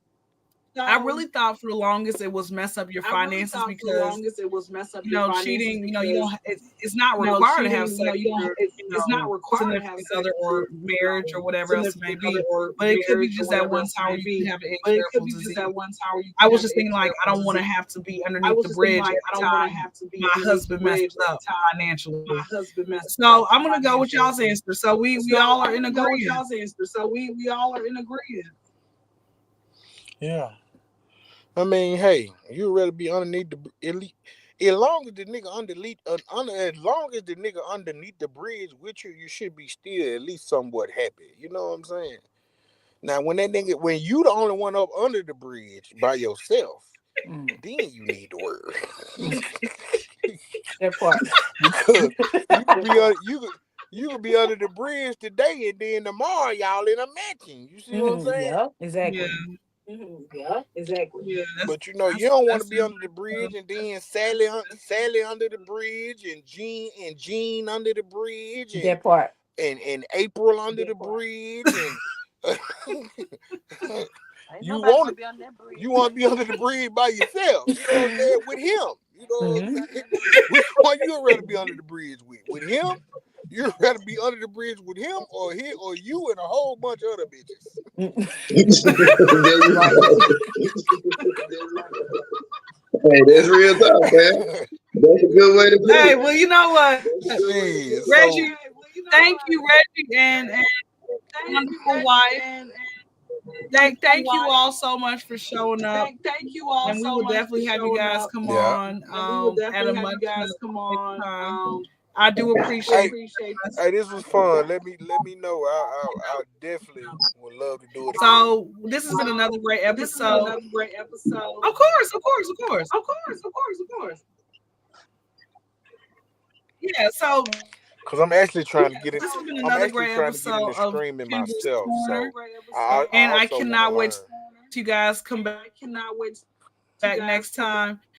I So really thought for the longest it was mess up your I really finances thought for the because longest it was mess up your finances cheating. You don't. because It's not required to have cheating, sex you with don't. your, It's not required to have significant sex other with or your, marriage or whatever else it may significant other be. or But it could be marriage or just that whatever one else it time where may you be. can have an But it could incurable be just that disease. one time where you I can was have just an thinking like I incurable don't want to disease. have to be I underneath was the just thinking bridge like I every don't want to time have to be my underneath the husband messes bridge every up time my financially. husband messes So up I'm gonna go with y'all's financially. answer. So we So all are I'm in gonna go with agreement. y'all's answer. So we all are in agreement. Yeah. I mean, hey, you rather be underneath the elite. As long as the nigga as long as the nigga underneath the bridge with you, you should be still at least somewhat happy. You know what I'm saying? Now, when you the only one up under the bridge by yourself, Mm, then you need to worry. mm, that part. Because you could be you could be under the bridge today and then tomorrow y'all in a matching. You see what I'm saying? Yeah, Yeah, exactly. Yeah, exactly. yeah. But you don't want to That's be under the bridge and then Sally under the bridge and Jean under the bridge That part. and April under the bridge and Ain't you nobody want gonna be on that bridge. you want to be under the bridge by yourself. You know what I'm saying? With him. You know what I'm Hmm. saying? Which one you would rather be under the bridge with? With him? You'd rather be under the bridge with him or you and a whole bunch of other bitches. There you Right. go. Hey, that's real talk, man. That's a good way to put Hey, it. well, you know what, Shit. So Reggie? Thank you, Reggie, and wonderful wife. Thank you all so much for showing up, Thank you all and we so will much for definitely have you showing guys up. come yeah. on And we will at a definitely have much you guys another come next on. time. I do I appreciate Hey, appreciate you guys. hey, this was fun. Let me know. I definitely would love to do it again. So this has been another great this has been episode. another great episode. Of course, of course, of course. Of course, of course, of course. Yeah. So Cause I'm actually trying to get it. this has been I'm another actually great trying to get episode into of streaming Kyndra's myself. Corner, So I and I also want to cannot wait learn. to you guys come I cannot wait to you back guys next come time.